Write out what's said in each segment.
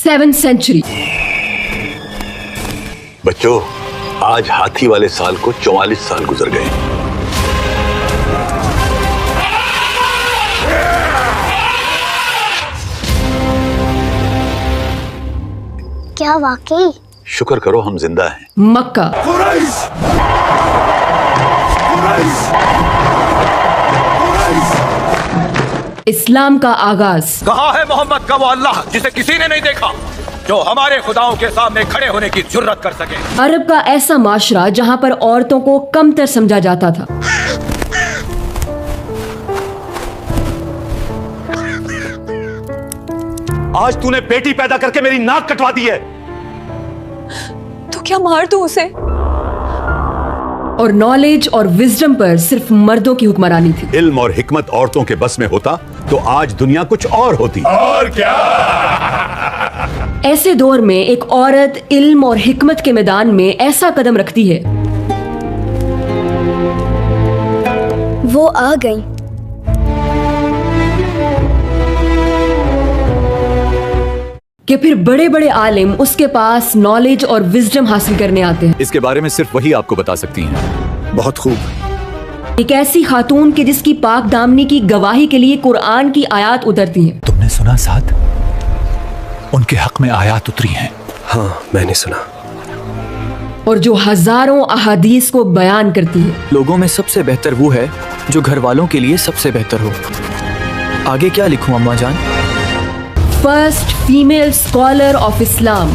7th century। बच्चों, आज हाथी वाले साल को 44 साल गुजर गए। क्या वाकई? शुक्र करो हम जिंदा हैं। मक्का। इस्लाम का आगाज। कहाँ है मोहम्मद का वो अल्लाह जिसे किसी ने नहीं देखा, जो हमारे खुदाओं के सामने खड़े होने की जुर्रत कर सके। अरब का ऐसा माशरा जहाँ पर औरतों को कमतर समझा जाता था। आज तूने बेटी पैदा करके मेरी नाक कटवा दी है। तो क्या मार दूं उसे? और नॉलेज और विजडम पर सिर्फ मर्दों की हुक्मरानी थी। इल्म और हिकमत औरतों के बस में होता तो आज दुनिया कुछ और होती। और क्या? ऐसे दौर में एक औरत इल्म और हिकमत के मैदान में ऐसा कदम रखती है। वो आ गई। कि फिर बड़े बड़े आलिम उसके पास नॉलेज और विजडम हासिल करने आते हैं। इसके बारे में सिर्फ वही आपको बता सकती हैं। बहुत खूब। एक ऐसी खातून की जिसकी पाक दामनी की गवाही के लिए कुरान की आयत उतरती हैं। तुमने सुना साद? उनके हक में आयत उतरी हैं। हाँ, मैंने सुना। और जो हजारों अहादीस को बयान करती है। लोगों में सबसे बेहतर वो है जो घर वालों के लिए सबसे बेहतर हो। आगे क्या लिखूं अम्मा जान? First female scholar of Islam,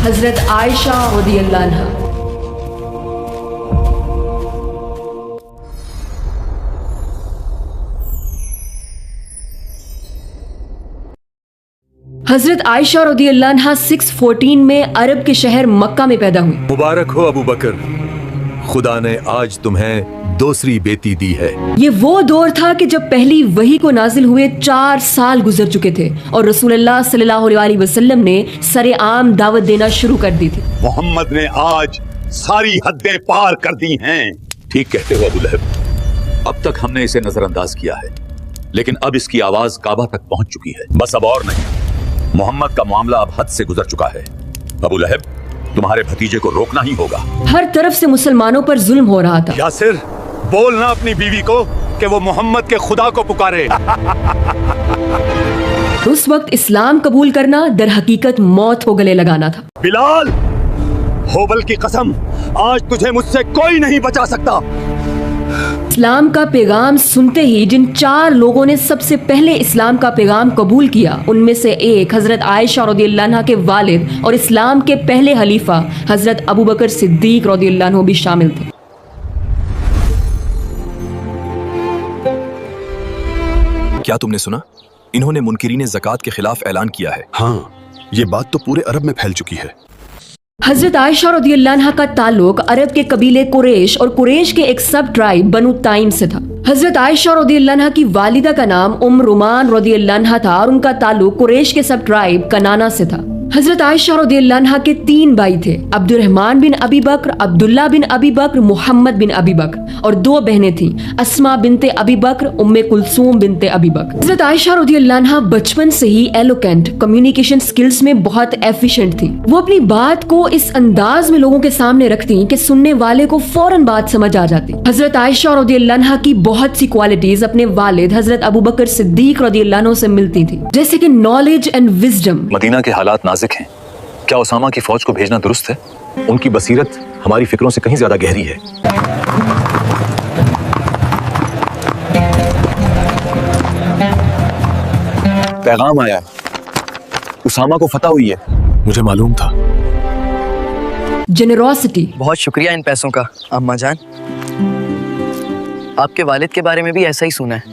हजरत आयशा रज़ियल्लाहु अन्हा। हजरत आयशा रज़ियल्लाहु अन्हा 614 में अरब के शहर मक्का में पैदा हुई। मुबारक हो अबू बकर, खुदा ने आज तुम्हें दूसरी बेटी दी है। ये वो दौर था कि जब पहली वही को नाजिल हुए 4 साल गुजर चुके थे और रसूलुल्लाह सल्लल्लाहु अलैहि वसल्लम ने सरेआम दावत देना शुरू कर दी थी। मोहम्मद ने आज सारी हदें पार कर दी हैं। ठीक कहते हो अबू लहब। अब तक हमने इसे नजरअंदाज किया है, लेकिन अब इसकी आवाज काबा तक पहुंच चुकी है। बस अब और नहीं, मोहम्मद का मामला अब हद से गुजर चुका है। अबू लहब, तुम्हारे भतीजे को रोकना ही होगा। हर तरफ से मुसलमानों पर जुल्म हो रहा था। यासिर, बोलना अपनी बीवी को कि वो मोहम्मद के खुदा को पुकारे। उस वक्त इस्लाम कबूल करना दर हकीकत मौत को गले लगाना था। बिलाल, होबल की कसम, आज तुझे मुझसे कोई नहीं बचा सकता। इस्लाम का पैगाम सुनते ही जिन 4 लोगों ने सबसे पहले इस्लाम का पैगाम कबूल किया, उनमें से एक हजरत आयशा रज़ियल्लाहु अन्हा के वालिद और इस्लाम के पहले खलीफा हजरत अबू बकर सिद्दीक रज़ियल्लाहु अन्हु भी शामिल थे। क्या तुमने सुना? इन्होंने मुनकिरीन ज़कात के खिलाफ ऐलान किया है। हाँ, ये बात तो पूरे अरब में फैल चुकी है। हजरत आयशा रज़ियल्लाहु अन्हा का ताल्लुक अरब के कबीले कुरैश और कुरैश के एक सब ट्राइब बनु ताइम से था। हजरत आयशा रज़ियल्लाहु अन्हा की वालिदा का नाम रुमान रज़ियल्लाहु अन्हा था और उनका ताल्लुक कुरैश के सब ट्राइब कनाना से था। हजरत आयशा रज़ियल्लाहु अन्हा के 3 भाई थे, अब्दुर्रहमान बिन अबी बकर, अब्दुल्ला बिन अबी बकर, मोहम्मद बिन अबी बकर, और 2 बहनें थीं, अस्मा बिनते अबी बकर, उम्मे कुलसूम बिनते अबी बकर। हजरत आयशा रज़ियल्लाहु अन्हा बचपन से ही एलोकेंट, कम्युनिकेशन स्किल्स में बहुत एफिशिएंट थी। वो अपनी बात को इस अंदाज में लोगों के सामने रखती कि सुनने वाले को फौरन बात समझ आ जाती। हजरत आयशा रज़ियल्लाहु अन्हा की बहुत सी क्वालिटीज अपने वालिद हजरत अबू बकर सिद्दीक रज़ियल्लाहु अन्हु से मिलती थी, जैसे कि नॉलेज एंड विजडम। मदीना के हालात नाजुक हैं। क्या उसामा की फौज को भेजना दुरुस्त है? उनकी बसीरत हमारी फिक्रों से कहीं ज्यादा गहरी है। पैगाम आया, उसामा को फतह हुई है। मुझे मालूम था। जेनरोसिटी। बहुत शुक्रिया इन पैसों का अम्मा जान। आपके वालिद के बारे में भी ऐसा ही सुना है।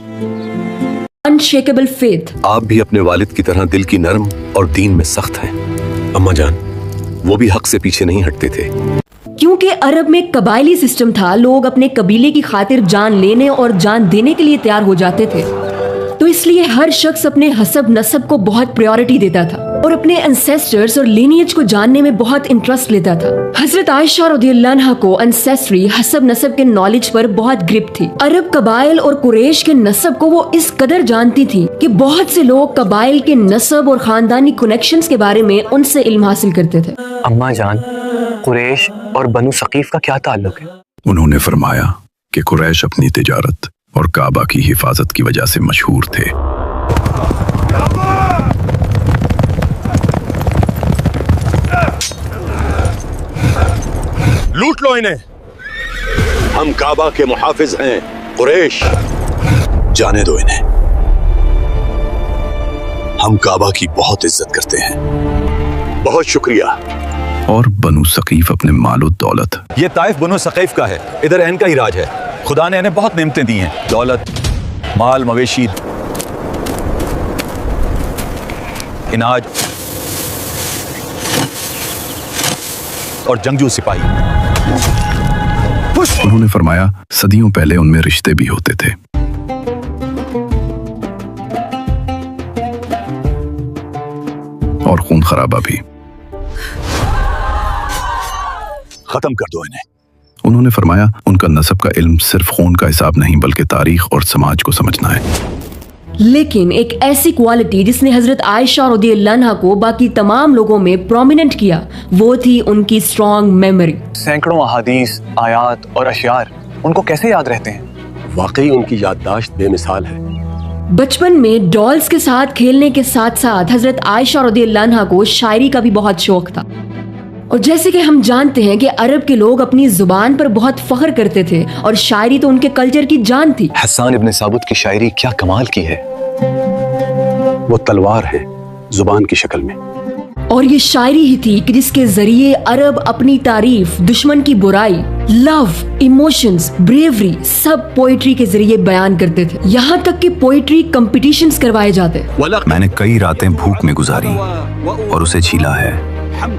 Unshakeable faith. आप भी अपने वालिद की तरह दिल की नरम और दीन में सख्त हैं। अम्मा जान, वो भी हक से पीछे नहीं हटते थे। क्योंकि अरब में कबायली सिस्टम था, लोग अपने कबीले की खातिर जान लेने और जान देने के लिए तैयार हो जाते थे, तो इसलिए हर शख्स अपने हसब नसब को बहुत प्रायोरिटी देता था। और अपने एंसेस्टर्स और लिनिएज को जानने में बहुत इंटरेस्ट लेता था। हजरत आयशा रज़ियल्लाहु अन्हा को एंसेस्ट्री हसब नसब के नॉलेज पर बहुत ग्रिप थी। अरब कबाइल और कुरैश के नसब को वो इस कदर जानती थी कि बहुत से लोग कबाइल के नसब और खानदानी कनेक्शंस के बारे में उनसे इल्म हासिल करते थे। अम्मा जान, कुरैश और बनु सकीफ का क्या ताल्लुक है? उन्होंने फरमाया कि कुरैश अपनी तिजारत और काबा की हिफाजत की वजह से मशहूर थे। लूट लो इन्हें। हम काबा के मुहाफिज हैं कुरैश, जाने दो इन्हें। हम काबा की बहुत इज्जत करते हैं। बहुत शुक्रिया। और बनु सकीफ अपने मालो दौलत। ये ताइफ बनु सकीफ का है, इधर इनका का ही राज है। खुदा ने इन्हें बहुत नेमतें दी हैं, दौलत, माल, मवेशी, इनाज और जंगजू सिपाही। उन्होंने फरमाया सदियों पहले उनमें रिश्ते भी होते थे। और खून खराबा भी। खत्म कर दो इन्हें। उन्होंने फरमाया उनका नसब का इल्म सिर्फ खून का हिसाब नहीं बल्कि तारीख और समाज को समझना है। लेकिन एक ऐसी क्वालिटी जिसने हजरत आयशा रज़ियल्लाहु अन्हा को बाकी तमाम लोगों में प्रोमिनेंट किया, वो थी उनकी स्ट्रॉन्ग मेमोरी। सैकड़ों अहादीस, आयात और अशयार उनको कैसे याद रहते हैं? वाकई उनकी याददाश्त बेमिसाल है। बचपन में डॉल्स के साथ खेलने के साथ साथ हजरत आयशा रज़ियल्लाहु अन्हा को शायरी का भी बहुत शौक था। और जैसे कि हम जानते हैं कि अरब के लोग अपनी जुबान पर बहुत फख्र करते थे और शायरी तो उनके कल्चर की जान थी। हसन इब्न साबुत की शायरी क्या कमाल की है। वो तलवार है जुबान की शक्ल में। और ये शायरी ही थी कि जिसके जरिए अरब अपनी तारीफ, दुश्मन की बुराई, लव, इमोशंस, ब्रेवरी सब पोइट्री के जरिए बयान करते थे। यहाँ तक कि पोइट्री कंपटीशंस करवाए जाते। मैंने कई रातें भूख में गुजारी और उसे छीला है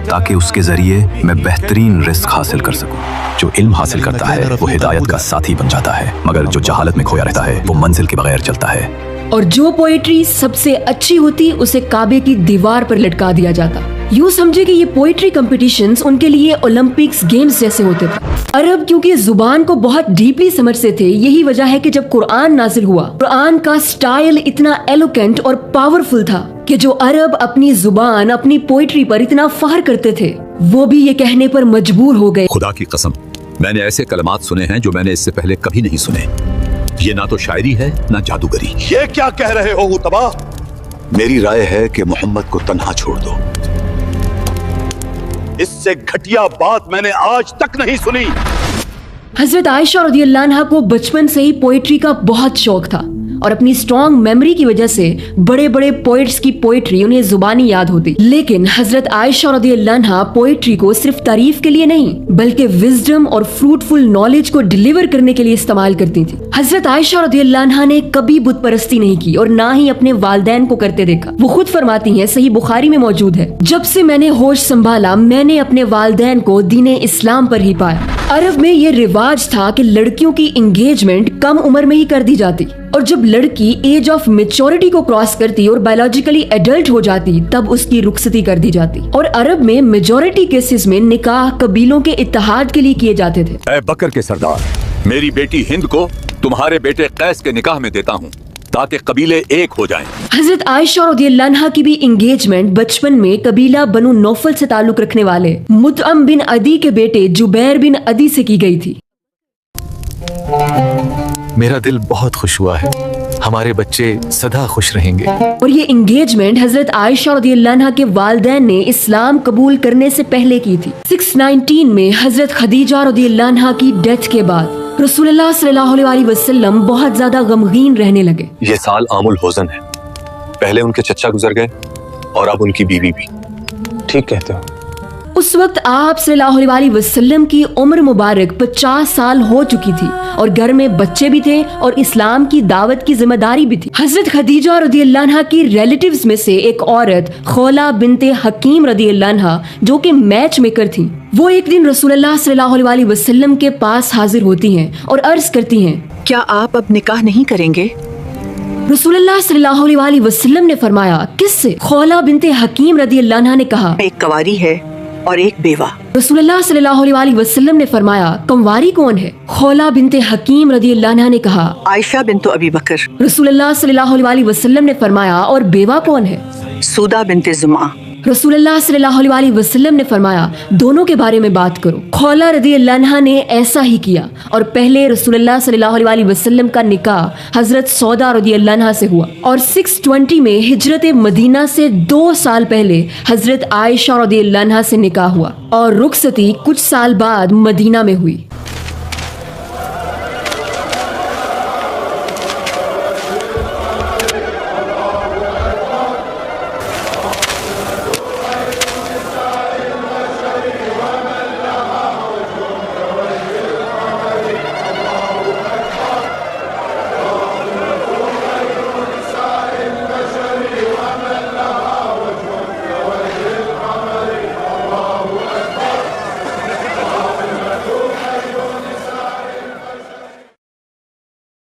ताकि उसके जरिए मैं बेहतरीन रिस्क हासिल कर सकूं। जो इल्म हासिल करता है वो हिदायत का साथी बन जाता है, मगर जो जहालत में खोया रहता है वो मंजिल के बगैर चलता है। और जो पोइट्री सबसे अच्छी होती उसे काबे की दीवार पर लटका दिया जाता। यूँ समझे कि ये पोइट्री कंपटीशंस उनके लिए ओलंपिक्स गेम्स जैसे होते थे। अरब क्योंकि जुबान को बहुत डीपली समझते थे, यही वजह है कि जब कुरान नाजिल हुआ, कुरान का स्टाइल इतना एलोकेंट और पावरफुल था कि जो अरब अपनी जुबान, अपनी पोइट्री पर इतना फख्र करते थे, वो भी ये कहने पर मजबूर हो गए। खुदा की कसम, मैंने ऐसे कलमात सुने हैं जो मैंने इससे पहले कभी नहीं सुने। ये ना तो शायरी है ना जादूगरी। ये क्या कह रहे हो उतबा? मेरी राय है कि मोहम्मद को तन्हा छोड़ दो। इससे घटिया बात मैंने आज तक नहीं सुनी। हजरत आयशा रज़ियल्लाहु अन्हा को बचपन से ही पोइट्री का बहुत शौक था और अपनी स्ट्रॉन्ग मेमोरी की वजह से बड़े बड़े पोइट्स की पोइट्री उन्हें जुबानी याद होती। लेकिन हजरत आयशा रज़ियल्लाहु अन्हा पोइट्री को सिर्फ तारीफ के लिए नहीं बल्कि विजडम और फ्रूटफुल नॉलेज को डिलीवर करने के लिए इस्तेमाल करती थी। हजरत आयशा रज़ियल्लाहु अन्हा ने कभी बुत परस्ती नहीं की और ना ही अपने वालिदैन को करते देखा। वो खुद फरमाती हैं, सही बुखारी में मौजूद है, जब से मैंने होश संभाला मैंने अपने वालिदैन को दीने इस्लाम पर ही पाया। अरब में ये रिवाज था कि लड़कियों की एंगेजमेंट कम उम्र में ही कर दी जाती और जब लड़की एज ऑफ मेच्योरिटी को क्रॉस करती और बायोलॉजिकली एडल्ट हो जाती तब उसकी रुखसती कर दी जाती। और अरब में मेजॉरिटी केसेस में निकाह कबीलों के इत्तेहाद के लिए किए जाते थे। ऐ बकर के सरदार, मेरी बेटी हिंद को तुम्हारे बेटे कैस के निकाह में देता हूँ ताकि कबीले एक हो जाएं। हजरत आयशा रज़ियल्लाहु अन्हा की भी एंगेजमेंट बचपन में कबीला बनु नौफल से ताल्लुक रखने वाले मुतअम बिन अदी के बेटे जुबैर बिन अदी से की गई थी। मेरा दिल बहुत खुश हुआ है, हमारे बच्चे सदा खुश रहेंगे। और ये एंगेजमेंट हजरत आयशा रज़ियल्लाहु अन्हा के वालिदैन ने इस्लाम कबूल करने से पहले की थी। 619 में हजरत खदीजा रज़ियल्लाहु अन्हा की डेथ के बाद रसूलुल्लाह सल्लल्लाहु अलैहि वसल्लम बहुत ज्यादा गमगीन रहने लगे। ये साल आमुल होजन है, पहले उनके चचा गुजर गए और अब उनकी बीवी भी। ठीक कहते हो। उस वक्त आप सल्लल्लाहु अलैहि वसल्लम की उम्र मुबारक 50 साल हो चुकी थी और घर में बच्चे भी थे और इस्लाम की दावत की जिम्मेदारी भी थी। हजरत खदीजा रज़ियल्लाहु अन्हा की रिलेटिव्स में से एक औरत खौला बिनते हकीम रज़ियल्लाहु अन्हा जो कि मैच मेकर थी, वो एक दिन रसूलुल्लाह सल्लल्लाहु अलैहि वसल्लम के पास हाजिर होती हैं और अर्ज करती हैं, क्या आप अब निकाह नहीं करेंगे? रसूलुल्लाह सल्लल्लाहु अलैहि वसल्लम ने फरमाया, किससे? खौला बिनते हकीम रदियल्लाहु अन्हा ने कहा, एक कंवारी है और एक बेवा। रसूलुल्लाह सल्लल्लाहु अलैहि वसल्लम ने फरमाया, कंवारी कौन है? खौला बिनते हकीम रदियल्लाहु अन्हा ने कहा, आयशा बिन्तो अबी बकर। रसूलुल्लाह सल्लल्लाहु अलैहि वसल्लम ने फरमाया, और बेवा कौन है? सूदा बिनते जुमा। रसूलुल्लाह सल्लल्लाहु अलैहि वसल्लम ने फरमाया, दोनों के बारे में बात करो। खौला रदियल्लाहु अन्हा ने ऐसा ही किया और पहले रसूलुल्लाह सल्लल्लाहु अलैहि वसल्लम का निकाह हजरत सौदा रदियल्लाहु अन्हा से हुआ और 620 में हिजरत मदीना से 2 साल पहले हजरत आयशा रदियल्लाहु अन्हा से निकाह हुआ और रुखसती कुछ साल बाद मदीना में हुई।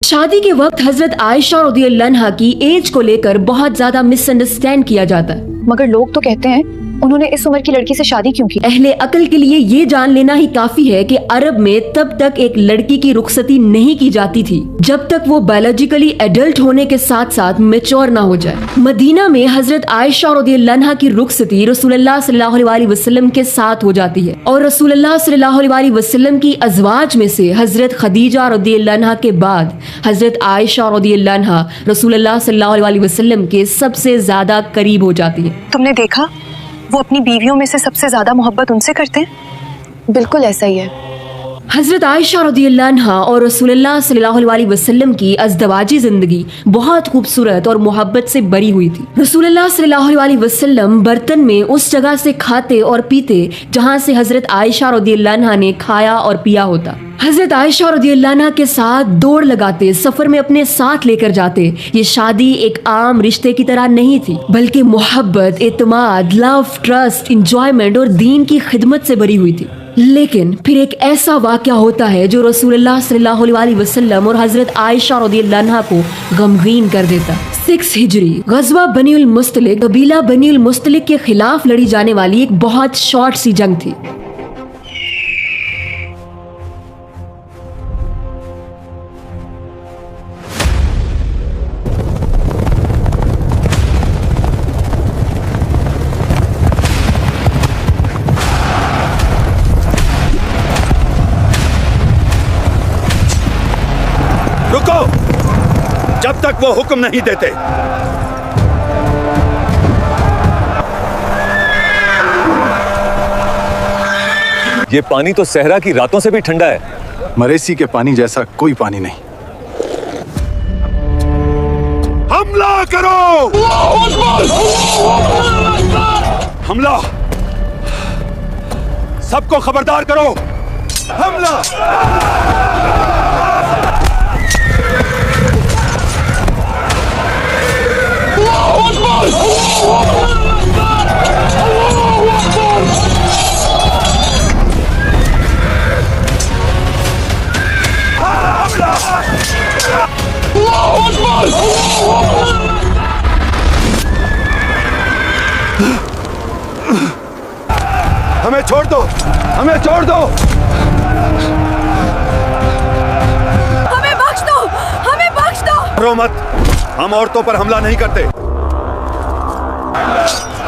शादी के वक्त हजरत आयशा रदियल्लाहु अन्हा की एज को लेकर बहुत ज्यादा मिसअंडरस्टैंड किया जाता है। मगर लोग तो कहते हैं उन्होंने इस उम्र की लड़की से शादी क्यों की? अहले अकल के लिए ये जान लेना ही काफी है कि अरब में तब तक एक लड़की की रुखसती नहीं की जाती थी जब तक वो बायोलॉजिकली एडल्ट होने के साथ साथ मैच्योर ना हो जाए। मदीना में हजरत आयशा रदियल्लाहु अन्हा की रुखसती रसूलुल्लाह सल्लल्लाहु अलैहि वसल्लम के साथ हो जाती है और रसूलुल्लाह सल्लल्लाहु अलैहि वसल्लम की अज़वाज में से हजरत खदीजा रदियल्लाहु अन्हा के बाद हजरत आयशा रदियल्लाहु अन्हा रसूलुल्लाह सल्लल्लाहु अलैहि वसल्लम के सबसे ज्यादा करीब हो जाती है। तुमने देखा वो अपनी बीवियों में से सबसे ज्यादा मोहब्बत उनसे करते हैं। बिल्कुल ऐसा ही है। हजरत आयशा रदियल्लाहु अन्हा और रसूलुल्लाह सल्लल्लाहु अलैहि वसल्लम की अज़दवाजी जिंदगी बहुत खूबसूरत और मोहब्बत से भरी हुई थी। रसूलुल्लाह सल्लल्लाहु अलैहि वसल्लम बर्तन में उस जगह से खाते और पीते जहां से हजरत आयशा रदियल्लाहु अन्हा ने खाया और पिया होता। हजरत आयशा रदियल्लाहु अन्हा के साथ दौड़ लगाते, सफर में अपने साथ लेकर जाते। ये शादी एक आम रिश्ते की तरह नहीं थी बल्कि मोहब्बत, एतमाद, लव, ट्रस्ट, इंजॉयमेंट और दीन की खिदमत से भरी हुई थी। लेकिन फिर एक ऐसा वाकया होता है जो रसूलुल्लाह सल्लल्लाहु अलैहि वसल्लम और हजरत आयशा रदियल्लाहु अन्हा को गमगीन कर देता। 6 हिजरी गज़वा बनी उल मुस्तलिक, कबीला बनी उल मुस्तलिक के खिलाफ लड़ी जाने वाली एक बहुत शॉर्ट सी जंग थी। रुको, जब तक वो हुक्म नहीं देते। ये पानी तो सहरा की रातों से भी ठंडा है। मरेसी के पानी जैसा कोई पानी नहीं। हमला करो! हमला! सबको खबरदार करो! हमला! हमें छोड़ दो! हमें छोड़ दो! हमें बख्श दो! हमें बख्श दो! रो मत, हम औरतों पर हमला नहीं करते।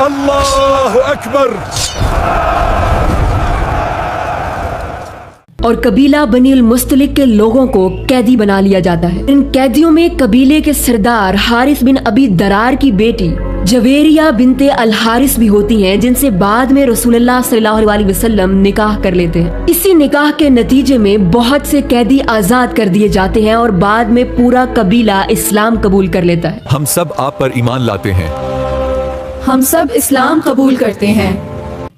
अल्लाह अकबर! और कबीला बनी उल मुस्तलिक के लोगों को कैदी बना लिया जाता है। इन कैदियों में कबीले के सरदार हारिस बिन अबी दरार की बेटी जवेरिया बिनते अल हारिस भी होती हैं, जिनसे बाद में रसूलुल्लाह सल्लल्लाहु अलैहि वसल्लम निकाह कर लेते हैं। इसी निकाह के नतीजे में बहुत से कैदी आजाद कर दिए जाते हैं और बाद में पूरा कबीला इस्लाम कबूल कर लेता है। हम सब आप पर ईमान लाते हैं। हम सब इस्लाम कबूल करते हैं।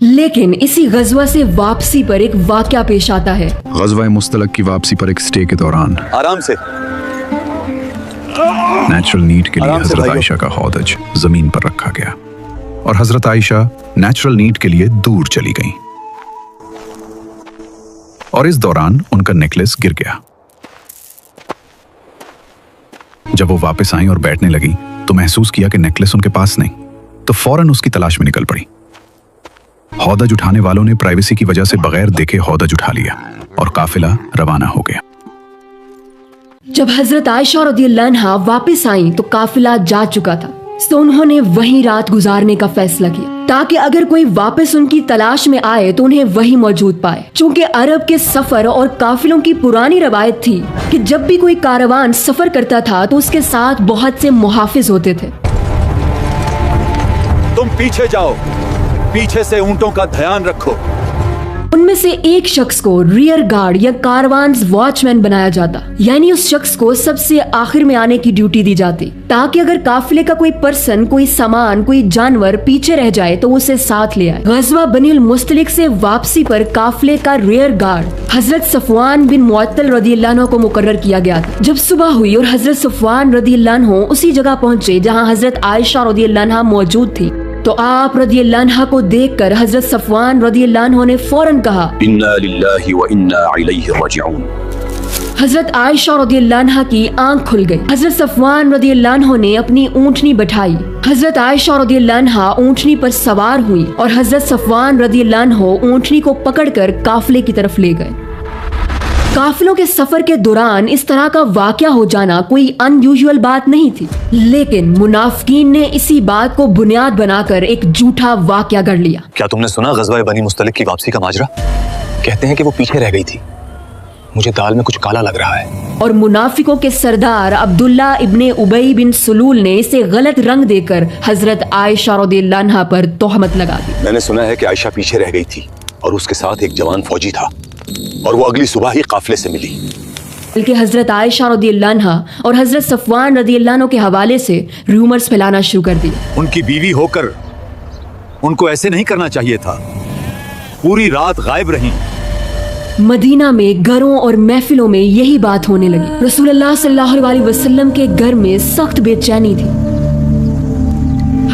लेकिन इसी गजवा से वापसी पर एक वाकया पेश आता है। गज़वा मुस्तलक की वापसी पर एक स्टे के दौरान आराम से नेचुरल नीड के लिए हजरत आयशा का हौदज जमीन पर रखा गया और हजरत आयशा नेचुरल नीड के लिए दूर चली गईं और इस दौरान उनका नेकलेस गिर गया। जब वो वापस आई और बैठने लगी तो महसूस किया कि नेकलेस उनके पास नहीं, तो फौरन उसकी तलाश में निकल पड़ी। हौदज उठाने वालों ने प्राइवेसी की वजह से बगैर देखे हौदज उठा लिया और काफिला रवाना हो गया। जब हजरत आयशा रज़ियल्लाहु अन्हा वापस आई तो काफिला जा चुका था, तो उन्होंने वहीं रात गुजारने का फैसला किया ताकि अगर कोई वापस उनकी तलाश में आए तो उन्हें वहीं मौजूद पाए। चूंकि अरब के सफर और काफिलों की पुरानी रवायत थी कि जब भी कोई कारवान सफर करता था तो उसके साथ बहुत से मुहाफिज होते थे। तुम पीछे जाओ, पीछे से ऊंटों का ध्यान रखो। उनमें से एक शख्स को रियर गार्ड या कारवान वॉचमैन बनाया जाता, यानी उस शख्स को सबसे आखिर में आने की ड्यूटी दी जाती ताकि अगर काफिले का कोई पर्सन, कोई सामान, कोई जानवर पीछे रह जाए तो उसे साथ ले आए। गज़वा बनील मुस्तलिक से वापसी पर काफिले का रियर गार्ड हजरत सफवान बिन मुअत्तल रज़ियल्लाहु अन्हु को मुकर्रर किया गया था। जब सुबह हुई और हजरत सफवान रज़ियल्लाहु अन्हु उसी जगह पहुँचे जहाँ हजरत आयशा रज़ियल्लाहु अन्हा मौजूद थी, तो आप रज़ियल्लाहु अन्हा को देखकर हजरत सफवान रज़ियल्लाहु अन्हु ने फौरन कहा, इन्ना लिल्लाहि व इन्ना इलैहि राजिऊन। हजरत आयशा रज़ियल्लाहु अन्हा की आंख खुल गई। हजरत सफवान रज़ियल्लाहु अन्हु ने अपनी ऊँटनी बैठाई। हजरत आयशा रज़ियल्लाहु अन्हा ऊँटनी पर सवार हुई और हजरत सफवान रज़ियल्लाहु अन्हु ऊँटनी को पकड़कर काफिले की तरफ ले गए। काफिलों के सफर के दौरान इस तरह का वाकया हो जाना कोई अनयूजुअल बात नहीं थी, लेकिन मुनाफिकीन ने इसी बात को बुनियाद बनाकर एक झूठा वाकया गढ़ लिया। क्या तुमने सुना गज़वा बनी मुस्तलिक की वापसी का माजरा? कहते हैं कि वो पीछे रह गई थी। मुझे दाल में कुछ काला लग रहा है। और मुनाफिकों के सरदार अब्दुल्ला इब्ने उबई बिन सुलूल ने इसे गलत रंग देकर हजरत आयशा रज़ियल्लाहु अन्हा पर तोहमत लगा दी। मैंने सुना है कि आयशा पीछे रह गई थी और उसके साथ एक जवान फौजी था और वो अगली सुबह ही काफिले से मिली। बल्कि हजरत आयशा रज़ियल्लाहु अन्हा और हजरत सफवान रज़ियल्लाहु अन्हु के हवाले से रूमर्स फैलाना शुरू कर दिए। उनकी बीवी होकर उनको ऐसे नहीं करना चाहिए था। पूरी रात गायब रही। मदीना में घरों और महफिलों में यही बात होने लगी। रसूलुल्लाह सल्लल्लाहु अलैहि वसल्लम के घर में सख्त बेचैनी थी।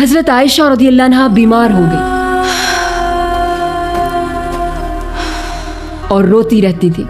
हजरत आयशा रज़ियल्लाहु अन्हा बीमार हो गई और रोती रहती थी।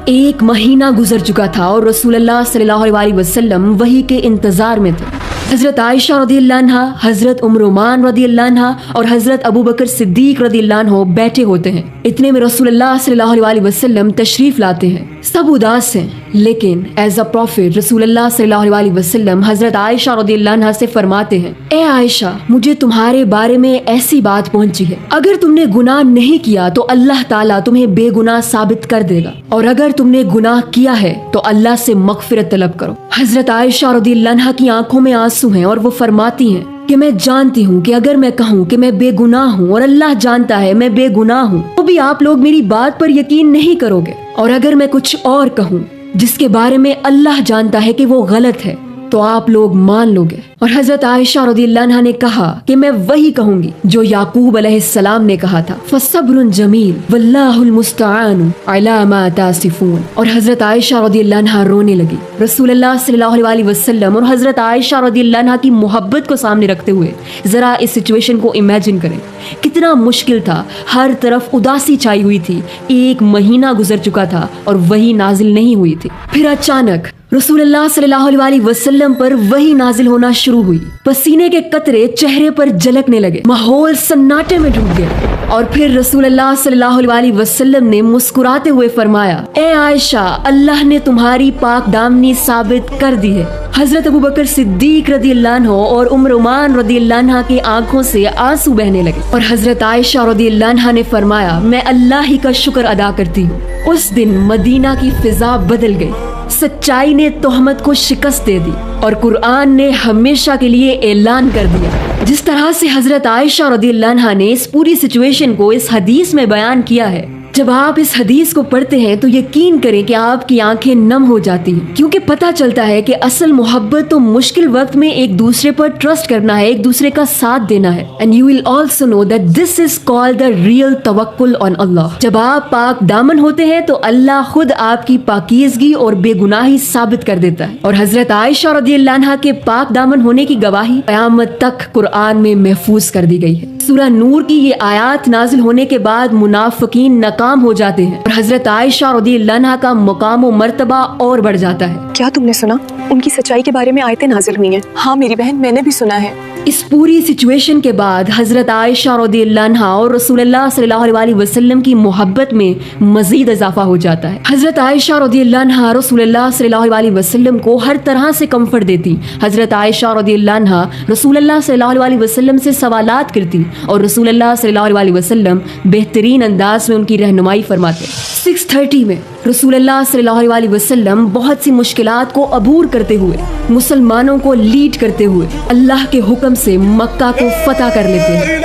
एक महीना गुजर चुका था और रसूलुल्लाह सल्लल्लाहु अलैहि वसल्लम वही के इंतजार में थे। हजरत आयशा रज़ियल्लाहु अन्हा, हजरत उमरुमान रज़ियल्लाहु अन्हा और हजरत अबू बकर सिद्दीक रज़ियल्लाहु अन्हु बैठे होते हैं। इतने में रसूलुल्लाह सल्लल्लाहु अलैहि वसल्लम तशरीफ लाते हैं। सब उदास हैं, लेकिन एज अ प्रॉफिट रसूलुल्लाह सल्लल्लाहु अलैहि वसल्लम हजरत आयशा रज़ियल्लाहु अन्हा से फरमाते हैं, ए आयशा, मुझे तुम्हारे बारे में ऐसी बात पहुंची है, अगर तुमने गुनाह नहीं किया तो अल्लाह ताला तुम्हें बेगुनाह साबित कर देगा, और अगर तुमने गुनाह किया है तो अल्लाह से मगफिरत तलब करो। हजरत आयशा रज़ियल्लाहु अन्हा की आंखों में आंसू हैं और वो फरमाती हैं कि मैं जानती हूँ कि अगर मैं कहूँ कि मैं बेगुनाह हूँ और अल्लाह जानता है मैं बेगुनाह हूँ, तो भी आप लोग मेरी बात पर यकीन नहीं करोगे, और अगर मैं कुछ और कहूँ जिसके बारे में अल्लाह जानता है कि वो गलत है, तो आप लोग मान लोगे। और हजरत आयशा रज़ियल्लाहु अन्हा ने कहा कि मैं वही कहूंगी जो याकूब अलैहिस्सलाम ने कहा था, फसब्रुन जमील वल्लाहुल मुस्तआनु अला मा तासिफून। और हजरत आयशा रज़ियल्लाहु अन्हा रोने लगी। रसूलुल्लाह सल्लल्लाहु अलैहि वसल्लम और हजरत आयशा रज़ियल्लाहु अन्हा की मोहब्बत को सामने रखते हुए जरा इस सिचुएशन को इमेजिन करें, कितना मुश्किल था। हर तरफ उदासी छाई हुई थी। एक महीना गुजर चुका था और वही नाजिल नहीं हुई थी। फिर अचानक रसूलुल्लाह सल्लल्लाहु अलैहि वसल्लम पर वही नाजिल होना शुरू हुई। पसीने के कतरे चेहरे पर झलकने लगे, माहौल सन्नाटे में डूब गया। और फिर रसूलुल्लाह सल्लल्लाहु अलैहि वसल्लम ने मुस्कुराते हुए फरमाया, ए आयशा, अल्लाह ने तुम्हारी पाक दामनी साबित कर दी है। हजरत अबू बकर सिद्दीक रज़ियल्लाहु अन्हु और उमरुमान रज़ियल्लाहु अन्हा की आंखों से आंसू बहने लगे। और हजरत आयशा रज़ियल्लाहु अन्हा ने फरमाया, मैं अल्लाह ही का शुक्र अदा करती हूँ। उस दिन मदीना की फिजा बदल गई। सच्चाई ने तोहमत को शिकस्त दे दी और कुरान ने हमेशा के लिए ऐलान कर दिया। जिस तरह से हजरत आयशा रज़ियल्लाहु अन्हा ने इस पूरी सिचुएशन को इस हदीस में बयान किया है, जब आप इस हदीस को पढ़ते हैं तो यकीन करें कि आपकी आंखें नम हो जाती हैं, क्योंकि पता चलता है कि असल मोहब्बत तो मुश्किल वक्त में एक दूसरे पर ट्रस्ट करना है, एक दूसरे का साथ देना है। And you will also know that this is called the real तवक्कुल ऑन अल्लाह। जब आप पाक दामन होते हैं तो अल्लाह खुद आपकी पाकीज़गी और बेगुनाही साबित कर देता है। और हजरत आयशा रज़ियल्लाहु अन्हा के पाक दामन होने की गवाही क़यामत तक कुरान में महफूज कर दी गई है। सूरह नूर की ये आयात नाजिल होने के बाद मुनाफिकीन बेनकाम हो जाते हैं और हजरत आयशा रज़ियल्लाहु अन्हा का मकाम व मर्तबा और बढ़ जाता है। क्या तुमने सुना? उनकी सच्चाई के बारे में आयतें नाजिल हुई हैं। हाँ मेरी बहन, मैंने भी सुना है। इस पूरी सिचुएशन के बाद हजरत आयशा रज़ियल्लाहु अन्हा और रसूलुल्लाह सल्लल्लाहु अलैहि वसल्लम की मोहब्बत में मजीद इजाफा हो जाता है। हजरत आयशा रज़ियल्लाहु अन्हा रसूलुल्लाह सल्लल्लाहु अलैहि वसल्लम को हर तरह से कंफर्ट देती। हजरत आयशा रज़ियल्लाहु अन्हा रसूलुल्लाह सल्लल्लाहु अलैहि वसल्लम से सवालात करती और रसूलुल्लाह सल्लल्लाहु अलैहि वसल्लम बेहतरीन अंदाज में उनकी रहनुमाई फरमाते। 6:30 में रसूलुल्लाह सल्लल्लाहु अलैहि वसल्लम बहुत सी मुश्किलात को अबूर करते हुए, मुसलमानों को लीड करते हुए अल्लाह के हुक्म से मक्का को फतह कर लेते हैं।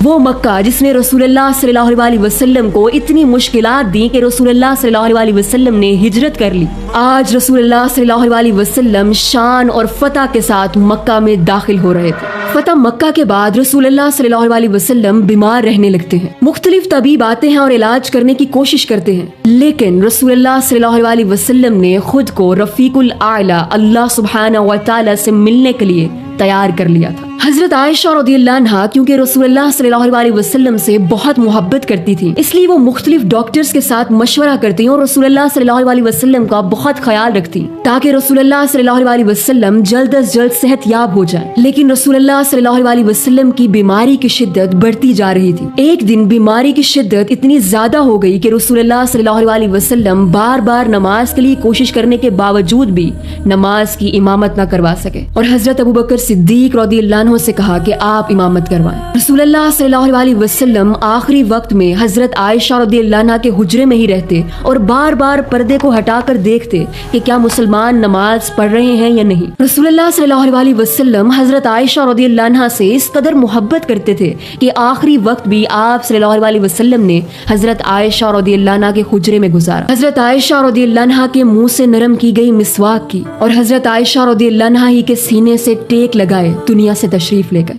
वो मक्का जिसने रसूलुल्लाह सल्लल्लाहु अलैहि वसल्लम को इतनी मुश्किलात दी कि रसूलुल्लाह सल्लल्लाहु अलैहि वसल्लम ने हिजरत कर ली। आज रसूलुल्लाह सल्लल्लाहु अलैहि वसल्लम शान और फतह के साथ मक्का में दाखिल हो रहे थे। फतह मक्का के बाद रसूलुल्लाह सल्लल्लाहु अलैहि वसल्लम बीमार रहने लगते हैं। मुख्तलिफ तबीब आते हैं और इलाज करने की कोशिश करते हैं, लेकिन रसूलुल्लाह सल्लल्लाहु अलैहि वसल्लम ने खुद को रफीकुल आला अल्लाह सुब्हानहू व तआला से मिलने के लिए तैयार कर लिया था। हजरत आयशा रज़ियल्लाहु अन्हा क्योंकि रसूलुल्लाह सल्लल्लाहु अलैहि वसल्लम से बहुत मोहब्बत करती थी, इसलिए वो मुख्तलिफ डॉक्टर्स के साथ मशवरा करती और रसूलुल्लाह सल्लल्लाहु अलैहि वसल्लम का बहुत ख्याल रखती ताकि रसूलुल्लाह सल्लल्लाहु अलैहि वसल्लम जल्द अज जल्द सेहतयाब हो जाए। लेकिन रसूलुल्लाह सल्लल्लाहु अलैहि वसल्लम की बीमारी की शिद्दत बढ़ती जा रही थी। एक दिन बीमारी की शिद्दत इतनी ज्यादा हो गई कि रसूलुल्लाह सल्लल्लाहु अलैहि वसल्लम बार बार नमाज के लिए कोशिश करने के बावजूद भी नमाज की इमामत न करवा सके और हजरत अबू बकर सिद्दीक रज़ियल्लाहु अन्हु से कहा कि आप इमामत करवाएं। रसूलुल्लाह सल्लल्लाहु अलैहि वसल्लम आखिरी वक्त में हजरत आयशा रज़ियल्लाहु अन्हा के हुजरे में ही रहते और बार बार पर्दे को हटाकर देखते कि क्या मुसलमान नमाज पढ़ रहे हैं या नहीं। रसूलुल्लाह सल्लल्लाहु अलैहि वसल्लम हजरत आयशा रज़ियल्लाहु अन्हा से इस कदर मोहब्बत करते थे कि आखिरी वक्त भी आप सल्लल्लाहु अलैहि वसल्लम ने हजरत आयशा रज़ियल्लाहु अन्हा के हुजरे में गुजारा। हजरत आयशा रज़ियल्लाहु अन्हा के मुंह से नरम की गई मिसवाक की और हजरत आयशा रज़ियल्लाहु अन्हा ही के सीने से टेक लगाए दुनिया से तशरीफ ले गए।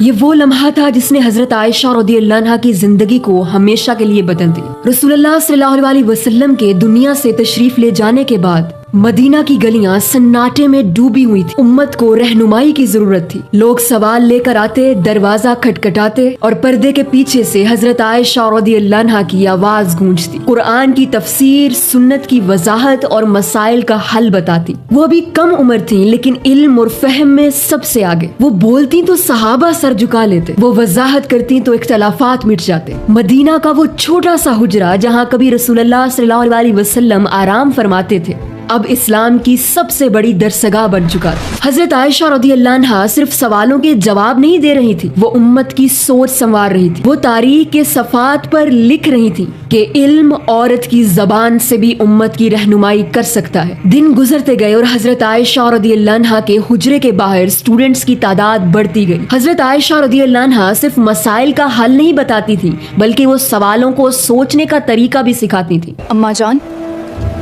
ये वो लम्हा था जिसने हजरत आयशा रज़ियल्लाहु अन्हा की जिंदगी को हमेशा के लिए बदल दी। रसूलुल्लाह सल्लल्लाहु अलैहि वसल्लम के दुनिया से तशरीफ ले जाने के बाद मदीना की गलियां सन्नाटे में डूबी हुई थी। उम्मत को रहनुमाई की जरूरत थी। लोग सवाल लेकर आते, दरवाजा खटखटाते और पर्दे के पीछे से हजरत आयशा रज़ियल्लाहु अन्हा की आवाज गूंजती। कुरान की तफसीर, सुन्नत की वजाहत और मसाइल का हल बताती। वो अभी कम उम्र थी लेकिन इल्म और फहम में सबसे आगे। वो बोलती तो सहाबा सर झुका लेते, वो वजाहत करती तो इख्तलाफात मिट जाते। मदीना का वो छोटा सा हुजरा जहाँ कभी रसूलुल्लाह सल्लल्लाहु अलैहि वसल्लम आराम फरमाते थे, अब इस्लाम की सबसे बड़ी दरसगाह बन चुका था। हजरत आयशा रज़ियल्लाहु अन्हा सिर्फ सवालों के जवाब नहीं दे रही थी, वो उम्मत की सोच संवार रही थी। वो तारीख के सफ़ात पर लिख रही थी कि इल्म औरत की जबान से भी उम्मत की रहनुमाई कर सकता है। दिन गुजरते गए और हजरत आयशा रज़ियल्लाहु अन्हा के हुजरे के बाहर स्टूडेंट्स की तादाद बढ़ती गई। हजरत आयशा रज़ियल्लाहु अन्हा सिर्फ मसाइल का हल नहीं बताती थी, बल्कि वो सवालों को सोचने का तरीका भी सिखाती थी। अम्मा जान,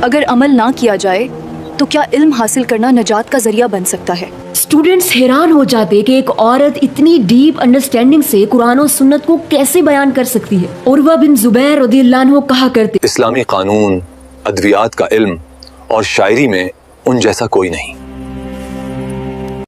अगर अमल ना किया जाए तो क्या इल्म हासिल करना नजात का जरिया बन सकता है? स्टूडेंट्स हैरान हो जाते कि एक औरत इतनी डीप अंडरस्टैंडिंग से कुरान और सुन्नत को कैसे बयान कर सकती है। उर्वा बिन जुबैर रज़ियल्लाहु अन्हु कहा करते, इस्लामी कानून, अद्वियात का इल्म और शायरी में उन जैसा कोई नहीं।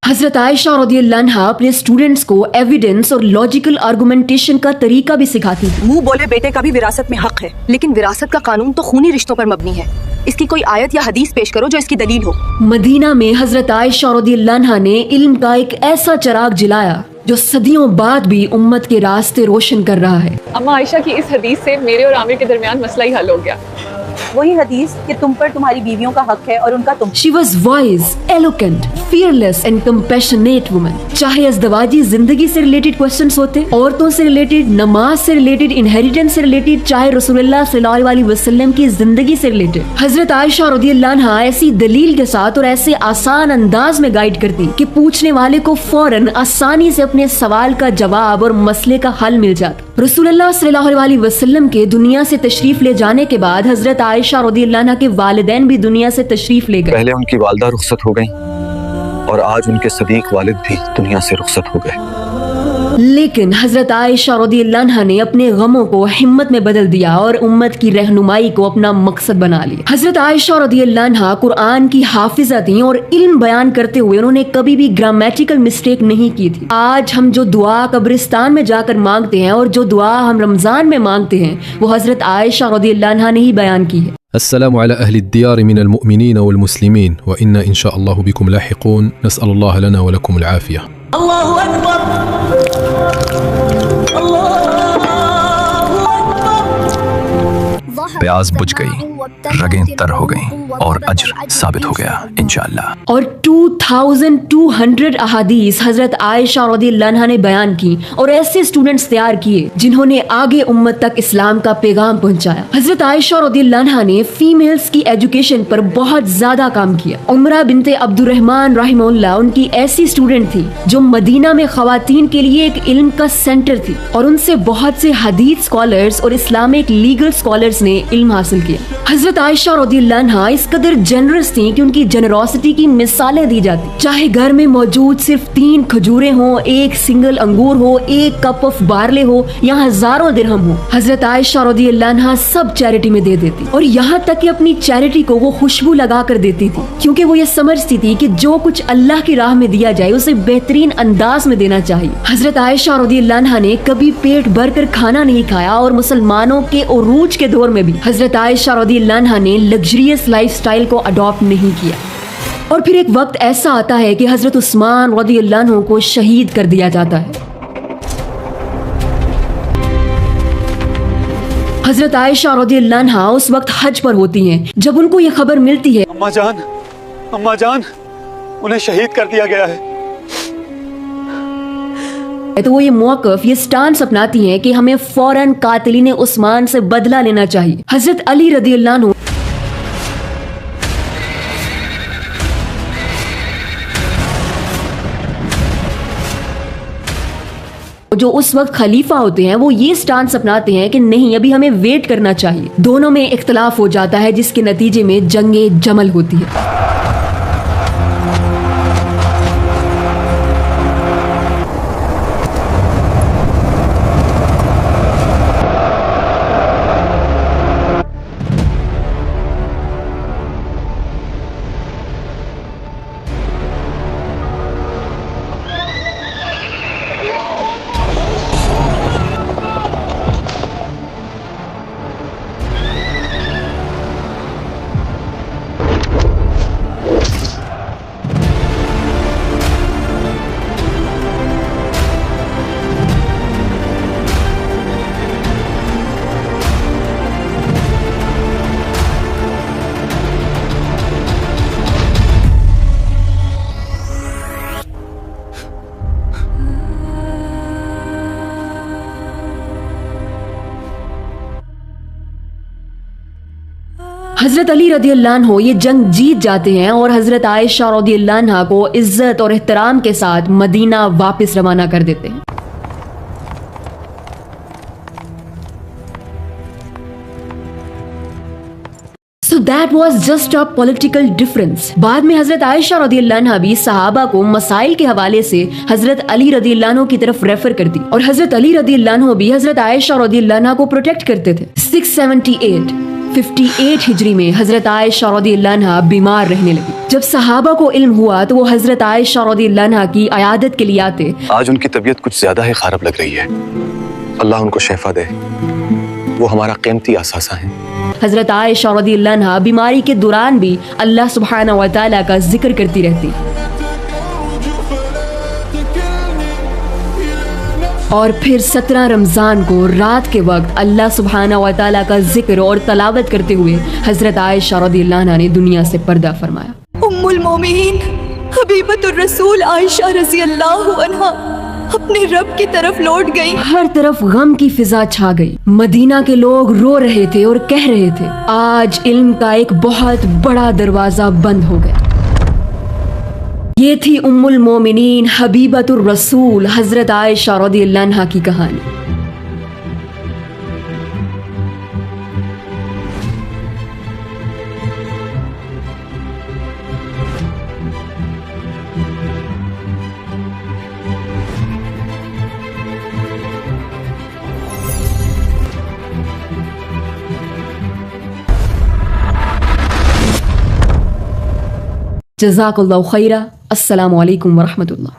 हजरत आयशा रज़ियल्लाहु अन्हा अपने स्टूडेंट्स को एविडेंस और लॉजिकल आर्गुमेंटेशन का तरीका भी सिखाती थी। मुंह बोले बेटे का भी विरासत में हक है, लेकिन विरासत का कानून तो खूनी रिश्तों पर मबनी है। इसकी कोई आयत या हदीस पेश करो जो इसकी दलील हो। मदीना में हजरत आयशा रज़ियल्लाहु अन्हा ने इल्म का एक ऐसा चिराग जलाया जो सदियों बाद भी उम्मत के रास्ते रोशन कर रहा है। अम्मा आयशा की इस हदीस से मेरे और आमिर के दरमियान मसला ही हल हो गया। वही हदीस कि तुम पर तुम्हारी बीवियों का हक है और उनका तुम। She was wise, eloquent, fearless and compassionate woman। चाहे अज़दवाजी जिंदगी से रिलेटेड क्वेश्चंस होते, औरतों से रिलेटेड, नमाज से रिलेटेड, इनहेरिटेंस से रिलेटेड, चाहे रसूलुल्लाह सल्लल्लाहु अलैहि वसल्लम की जिंदगी से रिलेटेड, हजरत आयशा रज़ियल्लाहु अन्हा ऐसी दलील के साथ और ऐसे आसान अंदाज में गाइड करती कि पूछने वाले को फौरन आसानी से अपने सवाल का जवाब और मसले का हल मिल जाता। रसूलुल्लाह सल्लल्लाहु अलैहि वसल्लम के दुनिया से तशरीफ ले जाने के बाद हजरत आयशा रज़ियल्लाहु अन्हा के वालिदैन भी दुनिया से तशरीफ ले गए। पहले उनकी वालिदा रुखसत हो गईं और आज उनके सदीक वालिद भी दुनिया से रुखसत हो गए। लेकिन हजरत आयशा रज़ियल्लाहु अन्हा ने अपने गमों को हिम्मत में बदल दिया और उम्मत की रहनुमाई को अपना मकसद बना लिया। हजरत आयशा रज़ियल्लाहु अन्हा कुरान की हाफिजा थी और इल्म बयान करते हुए उन्होंने कभी भी ग्रामेटिकल मिस्टेक नहीं की थी। आज हम जो दुआ कब्रिस्तान में जाकर मांगते हैं और जो दुआ हम रमजान में मांगते हैं वो हजरत आयशा रज़ियल्लाहु अन्हा ने ही बयान की है। अस्सलामु अला अहलि दियार मिनल मुअमिनीन वल मुस्लिमीन व इन्ना इंशाअल्लाहु बिकुम लाहिकून नसअलुल्लाह लना व लकुमुल आफिया। अल्लाहु अकबर, प्यास बुझ गई, रगें तर हो गईं और अज्र साबित हो गया इंशाअल्लाह। और 2200 अहादीस हजरत आयशा रज़ियल्लाहु अन्हा ने बयान की और ऐसे स्टूडेंट्स तैयार किए जिन्होंने आगे उम्मत तक इस्लाम का पैगाम पहुंचाया। हजरत आयशा रज़ियल्लाहु अन्हा ने फीमेल्स की एजुकेशन पर बहुत ज्यादा काम किया। उमरा बिनते अब्दुर्रहमान रहमहुल्लाह उनकी ऐसी स्टूडेंट थी जो मदीना में खवातीन के लिए एक इल्म का सेंटर थी और उनसे बहुत से हदीस स्कॉलर्स और इस्लामिक लीगल स्कॉलर्स ने इल्म हासिल किया। हजरत आयशा रज़ियल्लाहु अन्हा इस कदर जनरस थी कि उनकी जनरोसिटी की मिसालें दी जाती। चाहे घर में मौजूद सिर्फ 3 खजूरें हो, 1 सिंगल अंगूर हो, 1 कप ऑफ बार्ले हो या हजारों दिरहम हो, हजरत आयशा रज़ियल्लाहु अन्हा सब चैरिटी में दे देती। और यहाँ तक कि अपनी चैरिटी को वो खुशबू लगा कर देती थी, क्योंकि वो ये समझती थी कि जो कुछ अल्लाह की राह में दिया जाए उसे बेहतरीन अंदाज में देना चाहिए। हजरत आयशा रज़ियल्लाहु अन्हा ने कभी पेट भर कर खाना नहीं खाया और मुसलमानों के उरूज के दौर में भी हजरत आयशा रज़ियल्लाहु अन्हा ने लग्जरियस लाइफस्टाइल को अडॉप्ट नहीं किया। और फिर एक वक्त ऐसा आता है कि हजरत उस्मान रज़ियल्लाहु अन्हु को शहीद कर दिया जाता है। हजरत आयशा रज़ियल्लाहु अन्हा उस वक्त हज पर होती हैं। जब उनको ये खबर मिलती है अम्मा जान, उन्हें शहीद कर दिया गया है, तो वो ये मौक़िफ़, ये स्टांस अपनाती हैं कि हमें फौरन कातिलीन उस्मान से बदला लेना चाहिए। हजरत अली रज़ियल्लाहु अन्हु जो उस वक्त खलीफा होते हैं वो ये स्टांस अपनाते हैं कि नहीं, अभी हमें वेट करना चाहिए। दोनों में इख्तलाफ हो जाता है जिसके नतीजे में जंगे जमल होती है। हजरत अली रज़ियल्लाहु अन्हु ये जंग जीत जाते हैं और हजरत आयशा रज़ियल्लाहु अन्हा को इज्जत और एहतराम के साथ मदीना वापस रवाना कर देते हैं। So that was just a political difference। बाद में हजरत आयशा रज़ियल्लाहु अन्हा भी सहाबा को मसाइल के हवाले से हजरत अली रज़ियल्लाहु अन्हु की तरफ रेफर करती और हजरत अली रज़ियल्लाहु अन्हु भी हजरत आयशा रज़ियल्लाहु अन्हा को प्रोटेक्ट करते थे। 658 हिजरी में हजरत आयशा रज़ियल्लाहु अन्हा बीमार रहने लगी। जब सहाबा को इल्म हुआ तो वो हजरत आयशा रज़ियल्लाहु अन्हा की अयादत के लिए आते। आज उनकी तबीयत कुछ ज्यादा ही खराब लग रही है, अल्लाह उनको शिफा दे, वो हमारा कीमती असासा है। हजरत आयशा रज़ियल्लाहु अन्हा बीमारी के दौरान भी अल्लाह सुब्हानहू व तआला का जिक्र करती रहती और फिर 17 रमजान को रात के वक्त अल्लाह सुब्हानहू व तआला का जिक्र और तलावत करते हुए हजरत आयशा रज़ियल्लाहु अन्हा ने दुनिया से पर्दा फरमाया। उम्मुल मोमिनीन हबीबतुर रसूल आयशा रज़ियल्लाहु अन्हा अपने रब की तरफ लौट गई। हर तरफ गम की फिजा छा गई। मदीना के लोग रो रहे थे और कह रहे थे आज इल्म का एक बहुत बड़ा दरवाजा बंद हो गया। ये थी उम्मुल मोमिनीन हबीबतुर रसूल हजरत आयशा रज़ियल्लाहु अन्हा की कहानी। जज़ाकल्लाहु खैरा। अस्सलामु अलैकुम व रहमतुल्लाह।